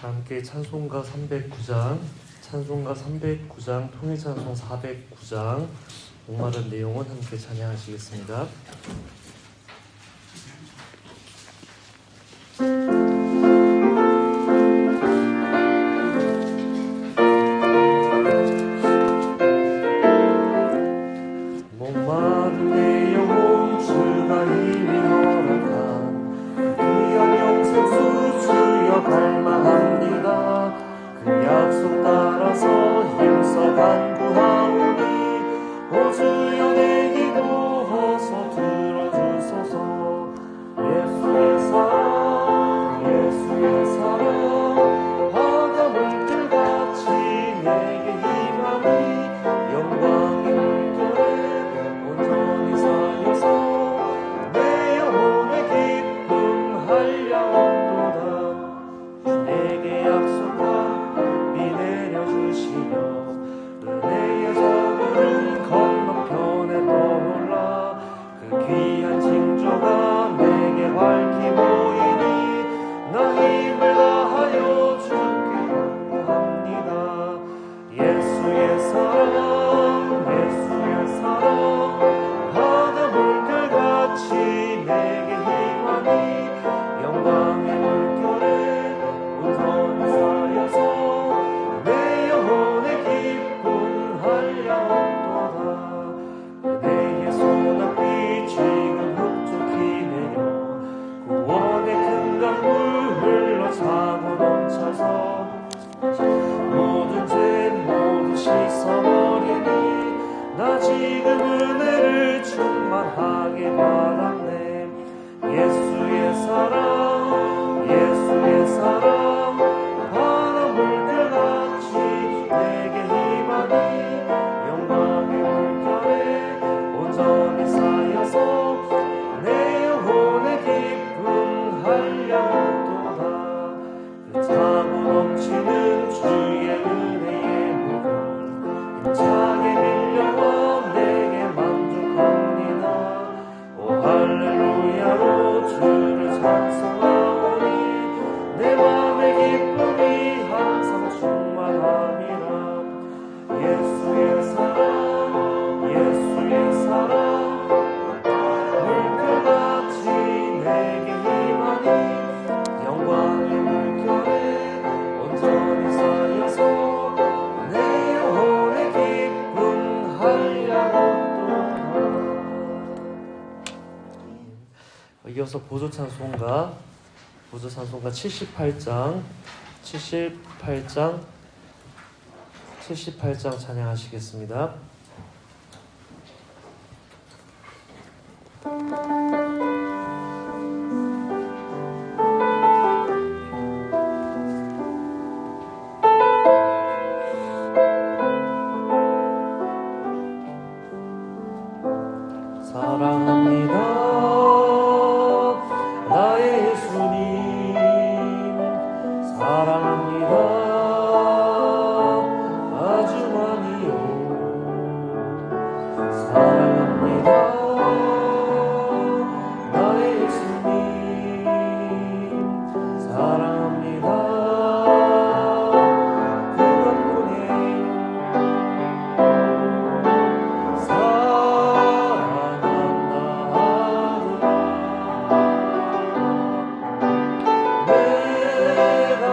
함께 찬송가 309장, 통일찬송 409장, 목마른 내용은 함께 찬양하시겠습니다. 목마른 내 영혼 주가 이미 허락한 귀한 영생수 주여 갈망합니다. 그 약속 따라서 힘써 간구하오니 오 주여 내 기도 어서 들어주소서. 예수의 사랑 예수의 사랑 바다 물결같이 내게 힘하니 영광의 물결에 온전히 쌓여서 내 영혼의 기쁨 한량없도다. 내게 약속한 비 내려주시며 은혜의 저구름 건너편에 떠올라 그 귀한 징조가 내게 밝히 보이니 나 힘을 다하여 주께 간구합니다. 예수의 사랑 예수의 사랑 바다 물결같이 내게 힘하니 영광의 물결에 온전히 쌓여서 내 영혼의 기쁨 한량없도다. 그대의 소낙비 지금 흡족히 내려 구원의 큰 강물 흘러차고 넘쳐서 모든 죄 모두 씻어버리니 나 지금 은혜를 충만하게 받았네. 예수의 사랑 예수의 사랑 바다 물결같이 내게 힘하니 영광의 물결에 온전히 쌓여서 내 영혼의 기쁨 한량없도다. 그 차고 넘치는 주의 은혜의 물결 힘차게 밀려와 내게 만족합니다. 오 할렐루야로 주를 찬송하오니 내 맘의 기쁨이 항상 충만합니다. 예수의 사랑 예수의 사랑 물결같이 내게 힘하니 영광의 물결에 온전히 쌓여서 내 영혼의 기쁨 한량없도다. 이어서 보조찬송가 78장 찬양하시겠습니다. 사랑합니다 나의 예수님 사랑합니다 아주 많이요. 사랑합니다 나의 예수님 사랑합니다 그것뿐이에요. 내가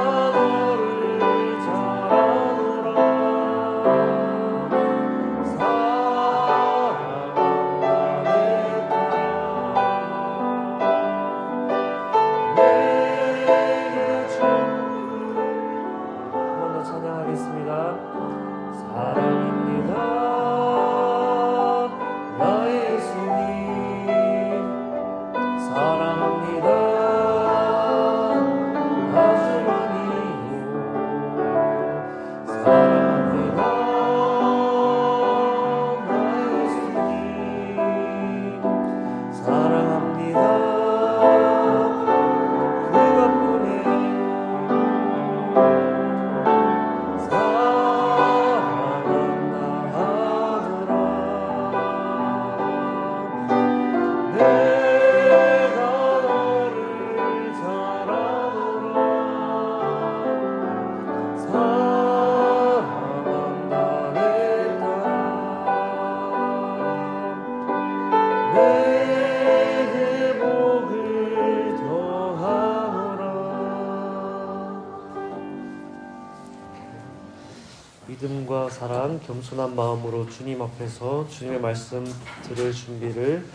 믿음과 사랑, 겸손한 마음으로 주님 앞에서 주님의 말씀 들을 준비를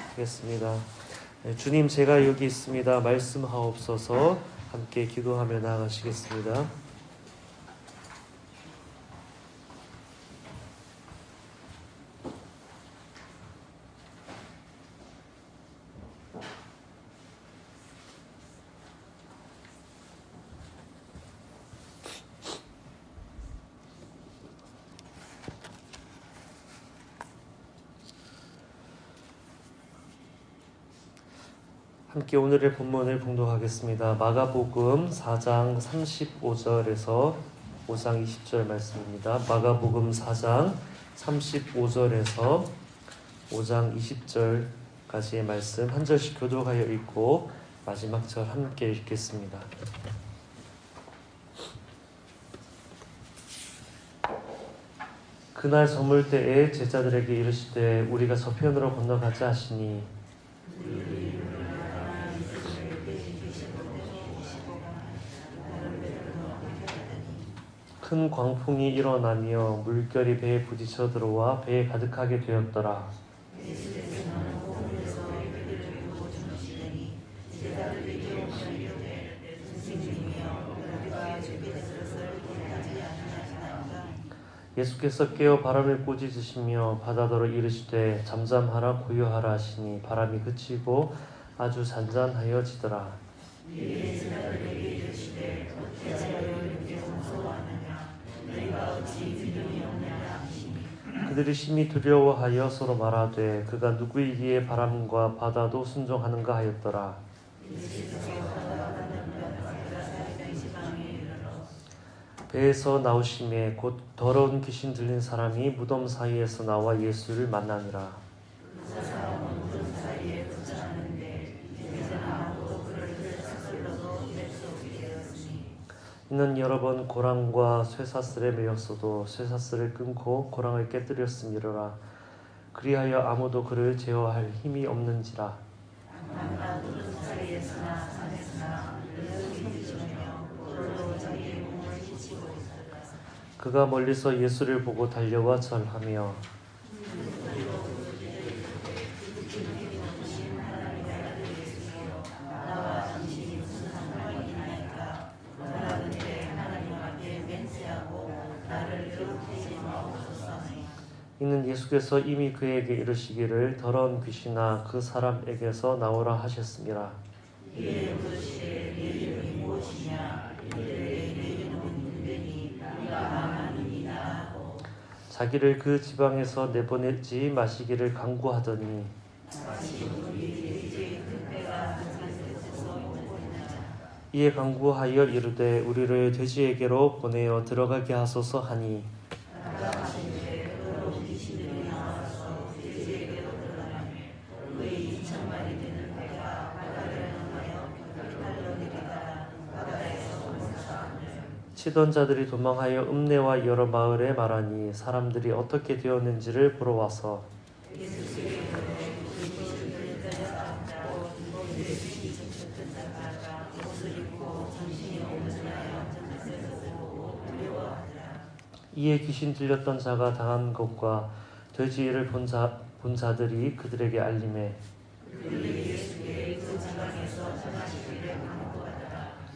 하겠습니다. 주님, 제가 여기 있습니다. 말씀하옵소서. 함께 기도하며 나아가시겠습니다. 함께 오늘의 본문을 봉독하겠습니다. 마가복음 4장 35절에서 5장 20절 말씀입니다. 마가복음 4장 35절에서 5장 20절까지의 말씀 한 절씩 교독하여 읽고 마지막 절 함께 읽겠습니다. 그날 저물 때에 제자들에게 이르시되 우리가 저편으로 건너가자 하시니 큰 광풍이 일어나며 물결이 배에 부딪혀 들어와 배에 가득하게 되었더라. 예수께서 깨어 바람을 꾸짖으시며 바다더러 이르시되 잠잠하라 고요하라 하시니 바람이 그치고 아주 잔잔하여지더라. 그들이 심히 두려워하여 서로 말하되 그가 누구이기에 바람과 바다도 순종하는가 하였더라. 배에서 나오심에 곧 더러운 귀신 들린 사람이 무덤 사이에서 나와 예수를 만나니라. 이는 여러 번 고랑과 쇠사슬에 매였어도 쇠사슬을 끊고 고랑을 깨뜨렸음이로라. 그리하여 아무도 그를 제어할 힘이 없는지라. 그가 멀리서 예수를 보고 달려와 절하며 이는 예수께서 이미 그에게 이르시기를 더러운 귀신아 그 사람에게서 나오라 하셨습니다. 자기를 그 지방에서 내보내지 마시기를 간구하더니 이에 간구하여 이르되 우리를 돼지에게로 보내어 들어가게 하소서 하니 치던 자들이 도망하여 읍내와 여러 마을에 말하니 사람들이 어떻게 되었는지를 보러 와서 이에 귀신 들렸던 자가 당한 것과 돼지를 본 자들이 그들에게 알림해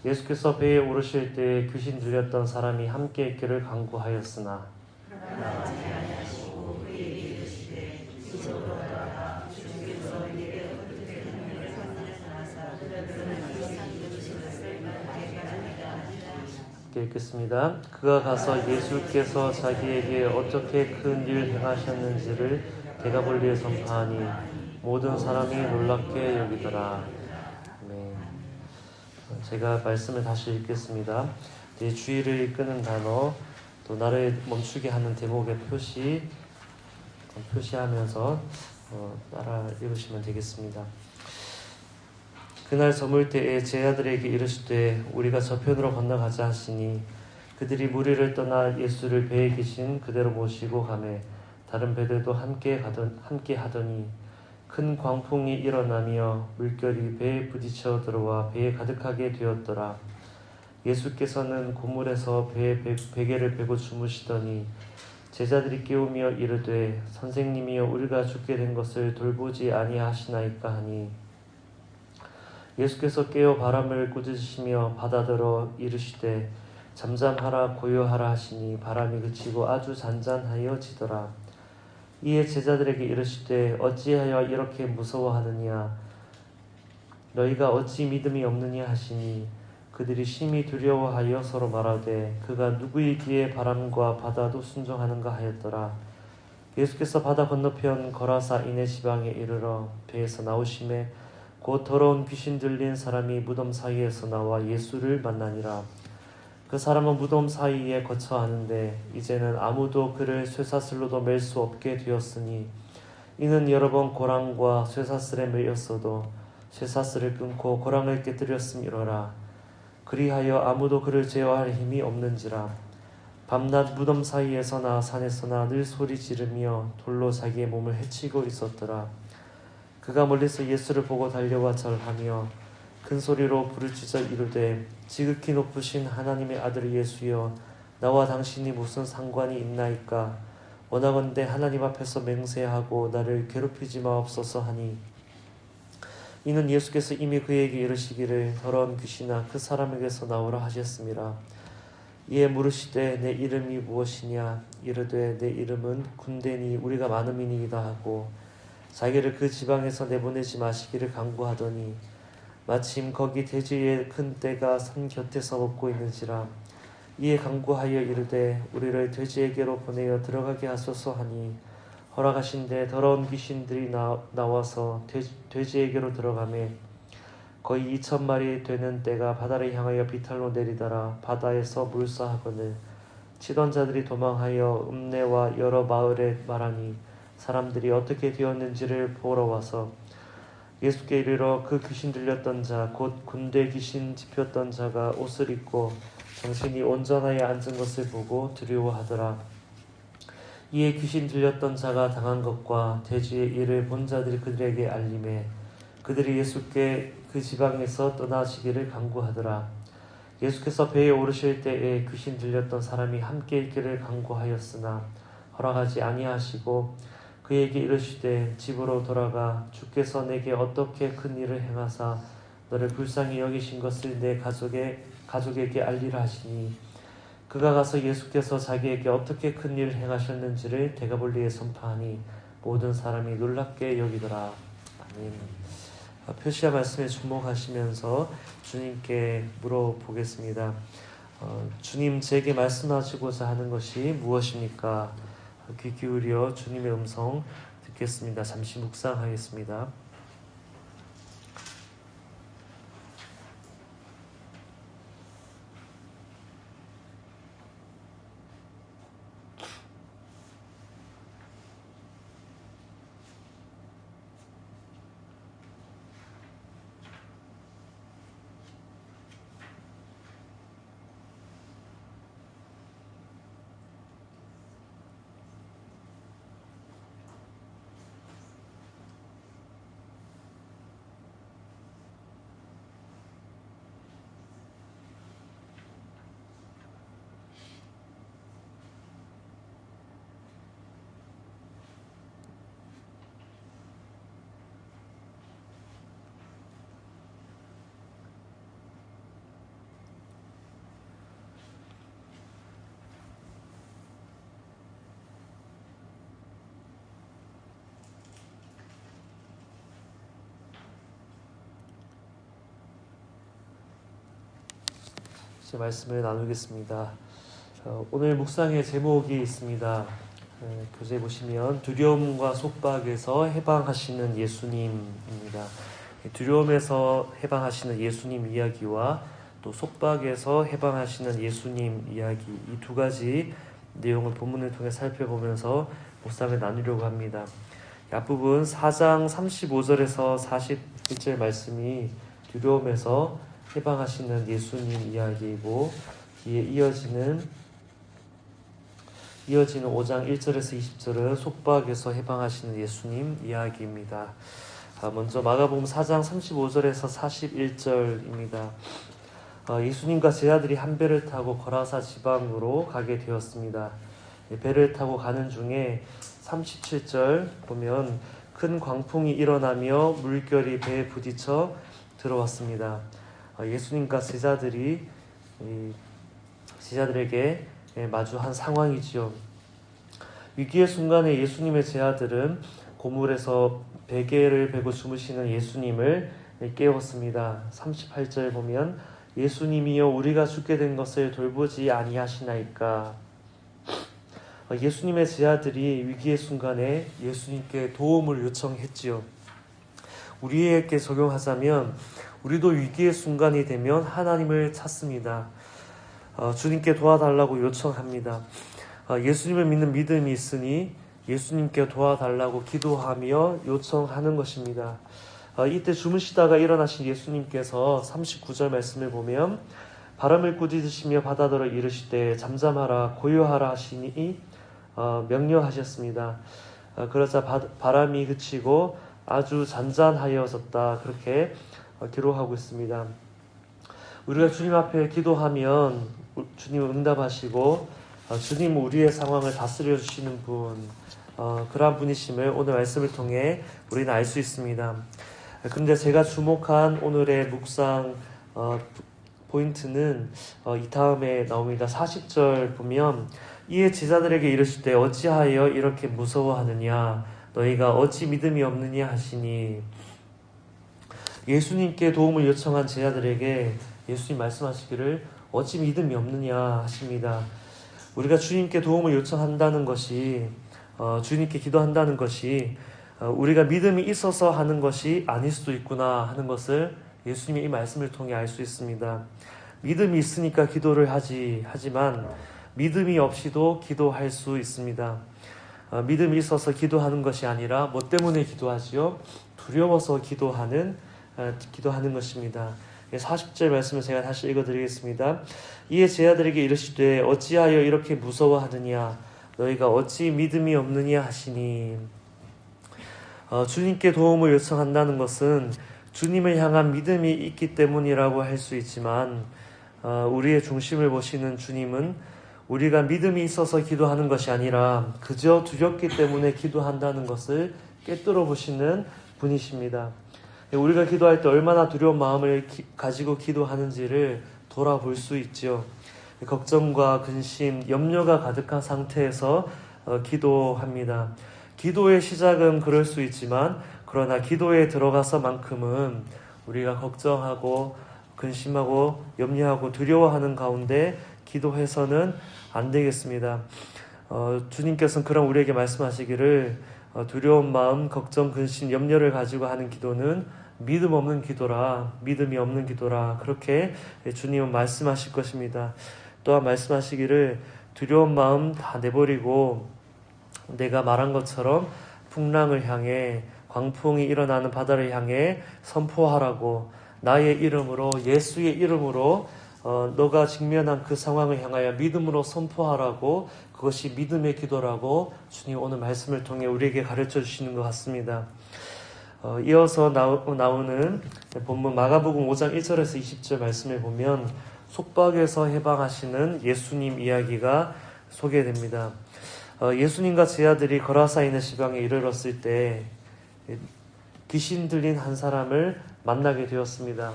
예수께서 배에 오르실 때에 귀신 들렸던 사람이 함께 있기를 간구하였으나 읽겠습니다. 그가 가서 예수께서 자기에게 어떻게 큰 일 행하셨는지를 대가볼리에 선포하니 모든 사람이 놀랍게 여기더라. 네. 제가 말씀을 다시 읽겠습니다. 내 주의를 이끄는 단어, 또 나를 멈추게 하는 대목의 표시하면서 따라 읽으시면 되겠습니다. 그날 저물 때에 제자들에게 이르시되 우리가 저편으로 건너가자 하시니 그들이 무리를 떠나 예수를 배에 계신 그대로 모시고 가매 다른 배들도 함께 하더니 큰 광풍이 일어나며 물결이 배에 부딪혀 들어와 배에 가득하게 되었더라. 예수께서는 고물에서 베개를 베고 주무시더니 제자들이 깨우며 이르되 선생님이여 우리가 죽게 된 것을 돌보지 아니하시나이까 하니 예수께서 깨어 바람을 꾸짖으시며 바다더러 이르시되 잠잠하라 고요하라 하시니 바람이 그치고 아주 잔잔하여 지더라. 이에 제자들에게 이르시되 어찌하여 이렇게 무서워하느냐 너희가 어찌 믿음이 없느냐 하시니 그들이 심히 두려워하여 서로 말하되 그가 누구이기에 바람과 바다도 순종하는가 하였더라. 예수께서 바다 건너편 거라사 이네 지방에 이르러 배에서 나오심에 곧 더러운 귀신 들린 사람이 무덤 사이에서 나와 예수를 만나니라. 그 사람은 무덤 사이에 거처하는데 이제는 아무도 그를 쇠사슬로도 맬 수 없게 되었으니 이는 여러 번 고랑과 쇠사슬에 매였어도 쇠사슬을 끊고 고랑을 깨뜨렸음이로라. 그리하여 아무도 그를 제어할 힘이 없는지라. 밤낮 무덤 사이에서나 산에서나 늘 소리 지르며 돌로 자기의 몸을 해치고 있었더라. 그가 멀리서 예수를 보고 달려와 절하며 큰 소리로 부르짖어 이르되 지극히 높으신 하나님의 아들 예수여 나와 당신이 무슨 상관이 있나이까. 원하건대 하나님 앞에서 맹세하고 나를 괴롭히지 마옵소서 하니 이는 예수께서 이미 그에게 이르시기를 더러운 귀신아 그 사람에게서 나오라 하셨음이라. 이에 물으시되 내 이름이 무엇이냐. 이르되 내 이름은 군대니 우리가 많음이니이다 하고 자기를 그 지방에서 내보내지 마시기를 간구하더니 마침 거기 돼지의 큰 떼가 산 곁에서 먹고 있는지라. 이에 간구하여 이르되 우리를 돼지에게로 보내어 들어가게 하소서 하니 허락하신대 더러운 귀신들이 나와서 돼지에게로 들어가매 거의 2,000마리 되는 떼가 바다를 향하여 비탈로 내리더라. 바다에서 물사하거늘 치던 자들이 도망하여 읍내와 여러 마을에 말하니 사람들이 어떻게 되었는지를 보러 와서 예수께 이르러 그 귀신 들렸던 자 곧 군대 귀신 짚혔던 자가 옷을 입고 정신이 온전하여 앉은 것을 보고 두려워하더라. 이에 귀신 들렸던 자가 당한 것과 돼지의 일을 본 자들이 그들에게 알림해 그들이 예수께 그 지방에서 떠나시기를 간구하더라. 예수께서 배에 오르실 때에 귀신 들렸던 사람이 함께 있기를 간구하였으나 허락하지 아니하시고 그에게 이르시되 집으로 돌아가 주께서 내게 어떻게 큰 일을 행하사 너를 불쌍히 여기신 것을 내 가족에게 알리라 하시니 그가 가서 예수께서 자기에게 어떻게 큰 일을 행하셨는지를 대가볼리에 선포하니 모든 사람이 놀랍게 여기더라. 아멘. 표시와 말씀에 주목하시면서 주님께 물어보겠습니다. 주님 제게 말씀하시고자 하는 것이 무엇입니까? 귀 기울여 주님의 음성 듣겠습니다. 잠시 묵상하겠습니다. 제 말씀을 나누겠습니다. 오늘 묵상의 제목이 있습니다. 교재 보시면 두려움과 속박에서 해방하시는 예수님입니다. 두려움에서 해방하시는 예수님 이야기와 또 속박에서 해방하시는 예수님 이야기, 이 두 가지 내용을 본문을 통해 살펴보면서 묵상을 나누려고 합니다. 이 앞부분 4장 35절에서 41절 말씀이 두려움에서 해방하시는 예수님 이야기이고, 뒤에 이어지는 5장 1절에서 20절은 속박에서 해방하시는 예수님 이야기입니다. 먼저 마가복음 4장 35절에서 41절입니다. 예수님과 제자들이 한 배를 타고 거라사 지방으로 가게 되었습니다. 배를 타고 가는 중에 37절 보면 큰 광풍이 일어나며 물결이 배에 부딪혀 들어왔습니다. 예수님과 제자들에게 마주한 상황이지요. 위기의 순간에 예수님의 제자들은 고물에서 베개를 베고 주무시는 예수님을 깨웠습니다. 38절 보면 예수님이여 우리가 죽게 된 것을 돌보지 아니하시나이까. 예수님의 제자들이 위기의 순간에 예수님께 도움을 요청했지요. 우리에게 적용하자면 우리도 위기의 순간이 되면 하나님을 찾습니다. 주님께 도와달라고 요청합니다. 예수님을 믿는 믿음이 있으니 예수님께 도와달라고 기도하며 요청하는 것입니다. 이때 주무시다가 일어나신 예수님께서 39절 말씀을 보면 바람을 꾸짖으시며 바다더러 이르시되 잠잠하라 고요하라 하시니 명령하셨습니다. 그러자 바람이 그치고 아주 잔잔하여졌다, 그렇게 기록하고 있습니다. 우리가 주님 앞에 기도하면 주님은 응답하시고 주님은 우리의 상황을 다스려 주시는 분, 그러한 분이심을 오늘 말씀을 통해 우리는 알 수 있습니다. 그런데 제가 주목한 오늘의 묵상 포인트는 이 다음에 나옵니다. 40절 보면 이에 제자들에게 이르실 때 어찌하여 이렇게 무서워하느냐 너희가 어찌 믿음이 없느냐 하시니, 예수님께 도움을 요청한 제자들에게 예수님 말씀하시기를 어찌 믿음이 없느냐 하십니다. 우리가 주님께 도움을 요청한다는 것이 주님께 기도한다는 것이 우리가 믿음이 있어서 하는 것이 아닐 수도 있구나 하는 것을 예수님의 이 말씀을 통해 알 수 있습니다. 믿음이 있으니까 기도를 하지만 믿음이 없이도 기도할 수 있습니다. 믿음이 있어서 기도하는 것이 아니라 뭐 때문에 기도하지요? 두려워서 기도하는 것입니다. 40절 말씀을 제가 다시 읽어드리겠습니다. 이에 제자들에게 이르시되 어찌하여 이렇게 무서워하느냐 너희가 어찌 믿음이 없느냐 하시니, 주님께 도움을 요청한다는 것은 주님을 향한 믿음이 있기 때문이라고 할 수 있지만 우리의 중심을 보시는 주님은 우리가 믿음이 있어서 기도하는 것이 아니라 그저 두렵기 때문에 기도한다는 것을 꿰뚫어 보시는 분이십니다. 우리가 기도할 때 얼마나 두려운 마음을 가지고 기도하는지를 돌아볼 수 있죠. 걱정과 근심, 염려가 가득한 상태에서 기도합니다. 기도의 시작은 그럴 수 있지만 그러나 기도에 들어가서만큼은 우리가 걱정하고 근심하고 염려하고 두려워하는 가운데 기도해서는 안 되겠습니다. 주님께서는 그런 우리에게 말씀하시기를 두려운 마음, 걱정, 근심, 염려를 가지고 하는 기도는 믿음이 없는 기도라 그렇게 주님은 말씀하실 것입니다. 또한 말씀하시기를 두려운 마음 다 내버리고 내가 말한 것처럼 풍랑을 향해 광풍이 일어나는 바다를 향해 선포하라고, 나의 이름으로 예수의 이름으로 너가 직면한 그 상황을 향하여 믿음으로 선포하라고, 그것이 믿음의 기도라고 주님 오늘 말씀을 통해 우리에게 가르쳐 주시는 것 같습니다. 이어서 나오는 본문 마가복음 5장 1절에서 20절 말씀을 보면 속박에서 해방하시는 예수님 이야기가 소개됩니다. 예수님과 제자들이 거라사 있는 지방에 이르렀을 때 귀신 들린 한 사람을 만나게 되었습니다.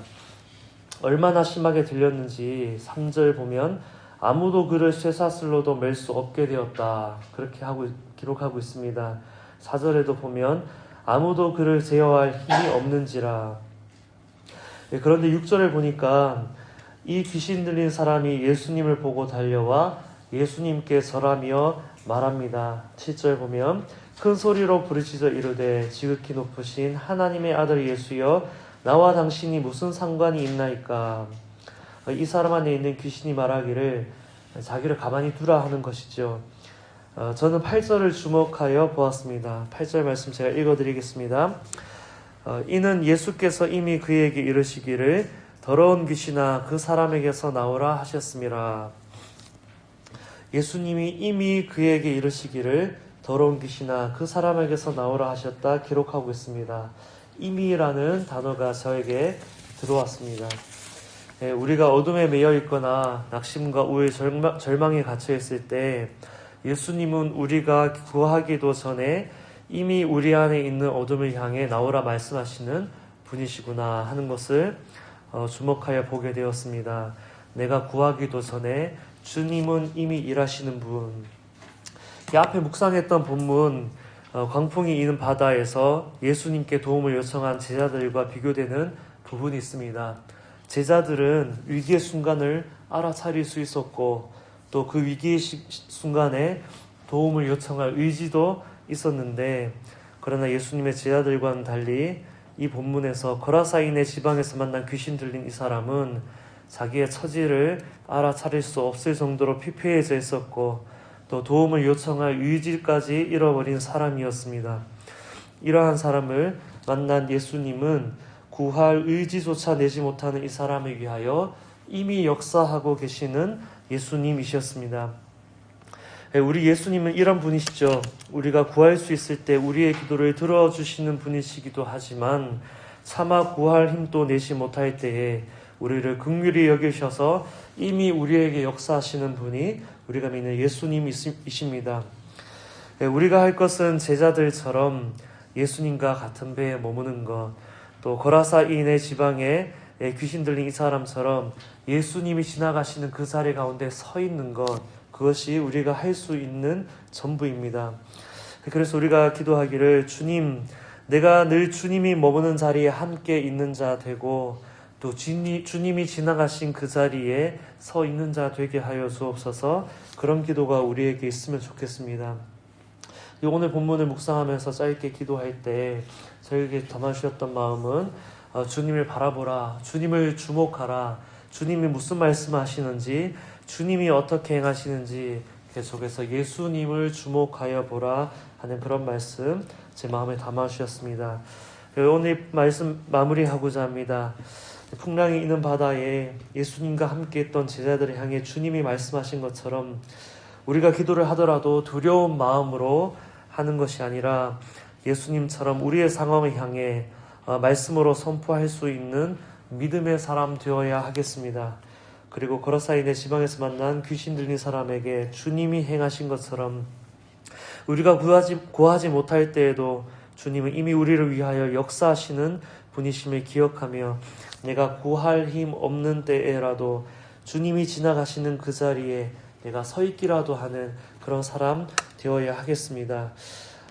얼마나 심하게 들렸는지 3절 보면 아무도 그를 쇠사슬로도 맬 수 없게 되었다, 그렇게 기록하고 있습니다. 4절에도 보면 아무도 그를 제어할 힘이 없는지라. 그런데 6절을 보니까 이 귀신 들린 사람이 예수님을 보고 달려와 예수님께 절하며 말합니다. 7절 보면 큰 소리로 부르짖어 이르되 지극히 높으신 하나님의 아들 예수여 나와 당신이 무슨 상관이 있나이까. 이 사람 안에 있는 귀신이 말하기를 자기를 가만히 두라 하는 것이죠. 저는 8절을 주목하여 보았습니다. 8절 말씀 제가 읽어드리겠습니다. 이는 예수께서 이미 그에게 이르시기를 더러운 귀신아 그 사람에게서 나오라 하셨음이라. 예수님이 이미 그에게 이르시기를 더러운 귀신아 그 사람에게서 나오라 하셨다 기록하고 있습니다. 이미라는 단어가 저에게 들어왔습니다. 우리가 어둠에 매여 있거나 낙심과 우울, 절망에 갇혀 있을 때 예수님은 우리가 구하기도 전에 이미 우리 안에 있는 어둠을 향해 나오라 말씀하시는 분이시구나 하는 것을 주목하여 보게 되었습니다. 내가 구하기도 전에 주님은 이미 일하시는 분. 이 앞에 묵상했던 본문 광풍이 이는 바다에서 예수님께 도움을 요청한 제자들과 비교되는 부분이 있습니다. 제자들은 위기의 순간을 알아차릴 수 있었고 또 그 위기의 순간에 도움을 요청할 의지도 있었는데, 그러나 예수님의 제자들과는 달리 이 본문에서 거라사인의 지방에서 만난 귀신 들린 이 사람은 자기의 처지를 알아차릴 수 없을 정도로 피폐해져 있었고 또 도움을 요청할 의지까지 잃어버린 사람이었습니다. 이러한 사람을 만난 예수님은 구할 의지조차 내지 못하는 이 사람을 위하여 이미 역사하고 계시는 예수님이셨습니다. 우리 예수님은 이런 분이시죠. 우리가 구할 수 있을 때 우리의 기도를 들어주시는 분이시기도 하지만 차마 구할 힘도 내지 못할 때에 우리를 긍휼히 여기셔서 이미 우리에게 역사하시는 분이 우리가 믿는 예수님이십니다. 우리가 할 것은 제자들처럼 예수님과 같은 배에 머무는 것, 또 거라사인의 지방에 귀신 들린 이 사람처럼 예수님이 지나가시는 그 자리 가운데 서 있는 것, 그것이 우리가 할 수 있는 전부입니다. 그래서 우리가 기도하기를, 주님, 내가 늘 주님이 머무는 자리에 함께 있는 자 되고 또 주님이 지나가신 그 자리에 서 있는 자 되게 하여 주옵소서. 그런 기도가 우리에게 있으면 좋겠습니다. 오늘 본문을 묵상하면서 짧게 기도할 때 저에게 담아주셨던 마음은 주님을 바라보라, 주님을 주목하라, 주님이 무슨 말씀하시는지, 주님이 어떻게 행하시는지 계속해서 예수님을 주목하여 보라 하는 그런 말씀 제 마음에 담아주셨습니다. 오늘 말씀 마무리하고자 합니다. 풍랑이 있는 바다에 예수님과 함께 했던 제자들을 향해 주님이 말씀하신 것처럼 우리가 기도를 하더라도 두려운 마음으로 하는 것이 아니라 예수님처럼 우리의 상황을 향해 말씀으로 선포할 수 있는 믿음의 사람 되어야 하겠습니다. 그리고 거라사인의 지방에서 만난 귀신 들린 사람에게 주님이 행하신 것처럼 우리가 구하지 못할 때에도 주님은 이미 우리를 위하여 역사하시는 분이심을 기억하며 내가 구할 힘 없는 때에라도 주님이 지나가시는 그 자리에 내가 서 있기라도 하는 그런 사람 되어야 하겠습니다.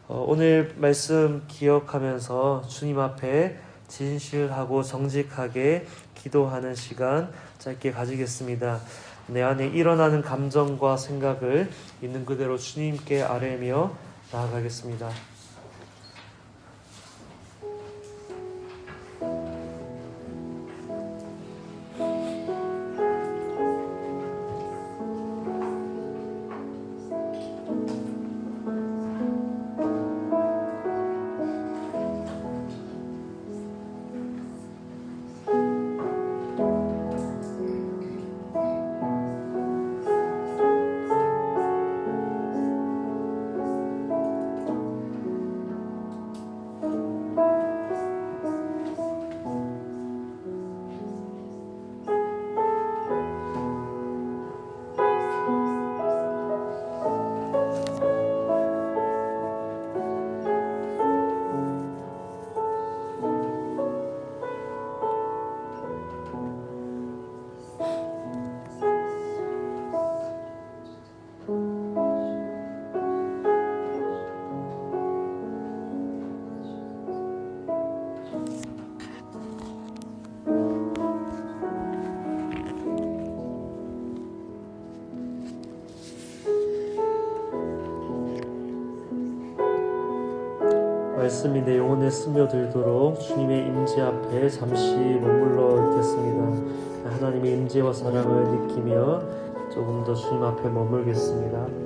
오늘 말씀 기억하면서 주님 앞에 진실하고 정직하게 기도하는 시간 짧게 가지겠습니다. 내 안에 일어나는 감정과 생각을 있는 그대로 주님께 아뢰며 나아가겠습니다. 말씀이 내 영혼에 스며들도록 주님의 임재 앞에 잠시 머물러 있겠습니다. 하나님의 임재와 사랑을 느끼며 조금 더 주님 앞에 머물겠습니다.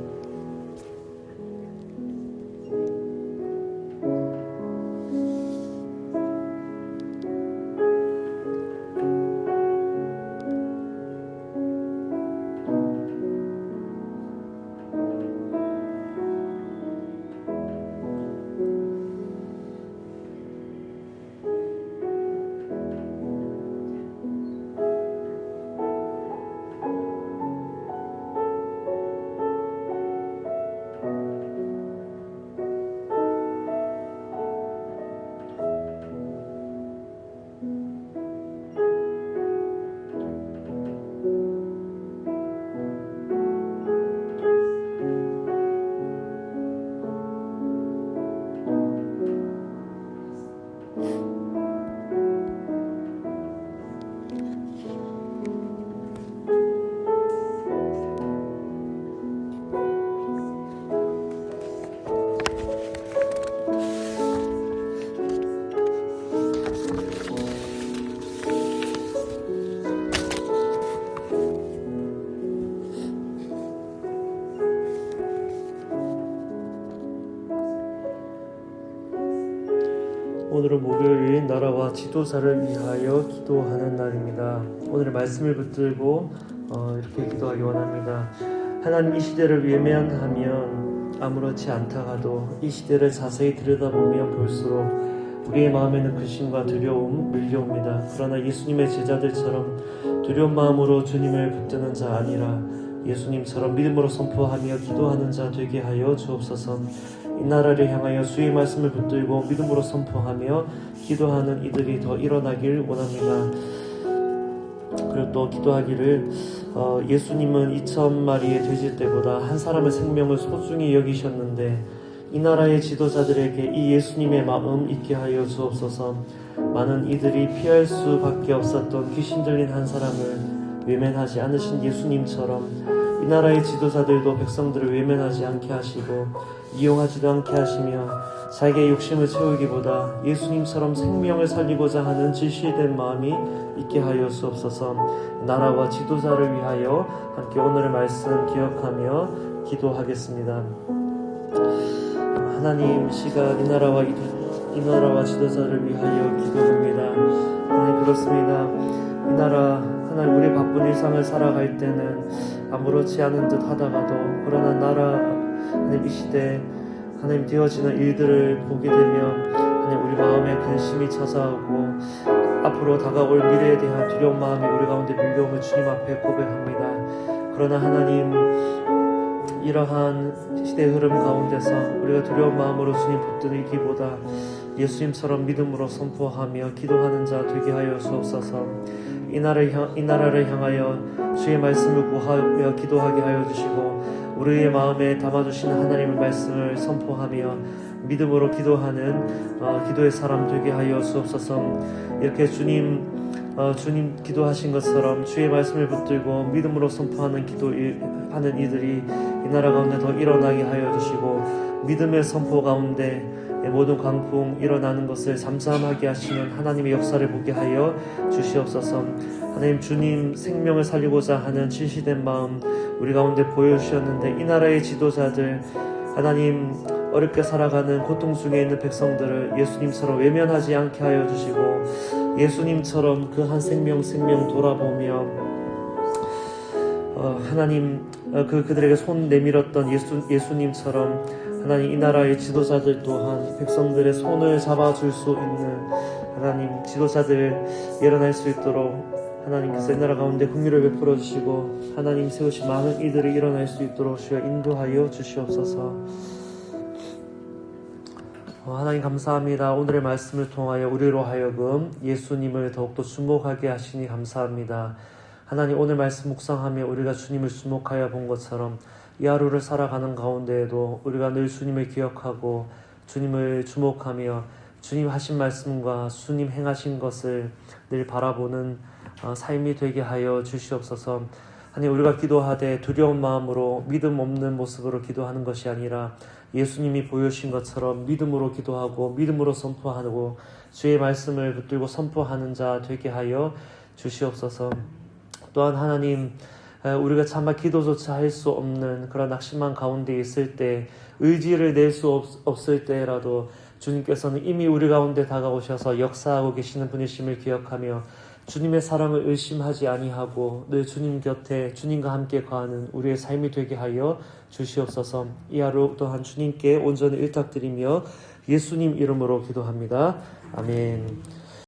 오늘은 목요일 나라와 지도자를 위하여 기도하는 날입니다. 오늘의 말씀을 붙들고 이렇게 기도하기 원합니다. 하나님, 이 시대를 외면하면 아무렇지 않다가도 이 시대를 자세히 들여다보면 볼수록 우리의 마음에는 근심과 두려움 밀려옵니다. 그러나 예수님의 제자들처럼 두려운 마음으로 주님을 붙드는 자 아니라 예수님처럼 믿음으로 선포하며 기도하는 자 되게 하여 주옵소서. 이 나라를 향하여 주의 말씀을 붙들고 믿음으로 선포하며 기도하는 이들이 더 일어나길 원합니다. 그리고 또 기도하기를 예수님은 2,000마리의 돼지 떼보다 한 사람의 생명을 소중히 여기셨는데 이 나라의 지도자들에게 이 예수님의 마음 있게 하여 주옵소서. 많은 이들이 피할 수밖에 없었던 귀신 들린 한 사람을 외면하지 않으신 예수님처럼 이 나라의 지도자들도 백성들을 외면하지 않게 하시고 이용하지도 않게 하시며 자기의 욕심을 채우기보다 예수님처럼 생명을 살리고자 하는 진실된 마음이 있게 하여 주옵소서. 나라와 지도자를 위하여 함께 오늘의 말씀 기억하며 기도하겠습니다. 하나님, 시각 이 나라와 지도자를 위하여 기도합니다. 하나님, 그렇습니다. 이 나라 하나님, 우리 바쁜 일상을 살아갈 때는 아무렇지 않은 듯 하다가도 그러나 나라 하나님, 이 시대 하나님 되어지는 일들을 보게 되면 하나님, 우리 마음에 근심이 찾아오고 앞으로 다가올 미래에 대한 두려운 마음이 우리 가운데 밀려오며 주님 앞에 고백합니다. 그러나 하나님, 이러한 시대의 흐름 가운데서 우리가 두려운 마음으로 주님 붙들기보다 예수님처럼 믿음으로 선포하며 기도하는 자 되게 하여 주옵소서. 이 나라를 향하여 주의 말씀을 구하며 기도하게 하여 주시고 우리의 마음에 담아주신 하나님의 말씀을 선포하며 믿음으로 기도하는 기도의 사람 되게 하여 주옵소서. 이렇게 주님 기도하신 것처럼 주의 말씀을 붙들고 믿음으로 선포하는 기도하는 이들이 이 나라 가운데 더 일어나게 하여 주시고 믿음의 선포 가운데 모든 광풍 일어나는 것을 잠잠하게 하시는 하나님의 역사를 보게 하여 주시옵소서. 하나님, 주님 생명을 살리고자 하는 진실된 마음 우리 가운데 보여주셨는데 이 나라의 지도자들 하나님, 어렵게 살아가는 고통 중에 있는 백성들을 예수님처럼 외면하지 않게 하여 주시고 예수님처럼 그 한 생명 돌아보며 하나님, 그들에게 손 내밀었던 예수님처럼 하나님, 이 나라의 지도자들 또한 백성들의 손을 잡아줄 수 있는 하나님 지도자들 일어날 수 있도록 하나님께서 이 나라 가운데 긍휼을 베풀어 주시고 하나님 세우신 많은 이들이 일어날 수 있도록 주여 인도하여 주시옵소서. 하나님, 감사합니다. 오늘의 말씀을 통하여 우리로 하여금 예수님을 더욱더 주목하게 하시니 감사합니다. 하나님, 오늘 말씀 묵상하며 우리가 주님을 주목하여 본 것처럼 이 하루를 살아가는 가운데에도 우리가 늘 주님을 기억하고 주님을 주목하며 주님 하신 말씀과 주님 행하신 것을 늘 바라보는 삶이 되게 하여 주시옵소서. 하나님, 우리가 기도하되 두려운 마음으로 믿음 없는 모습으로 기도하는 것이 아니라 예수님이 보여주신 것처럼 믿음으로 기도하고 믿음으로 선포하고 주의 말씀을 붙들고 선포하는 자 되게 하여 주시옵소서. 또한 하나님, 우리가 차마 기도조차 할 수 없는 그런 낙심한 가운데 있을 때 의지를 낼 수 없을 때라도 주님께서는 이미 우리 가운데 다가오셔서 역사하고 계시는 분이심을 기억하며 주님의 사랑을 의심하지 아니하고 늘 주님 곁에 주님과 함께 거하는 우리의 삶이 되게 하여 주시옵소서. 이 하루 또한 주님께 온전히 의탁드리며 예수님 이름으로 기도합니다. 아멘.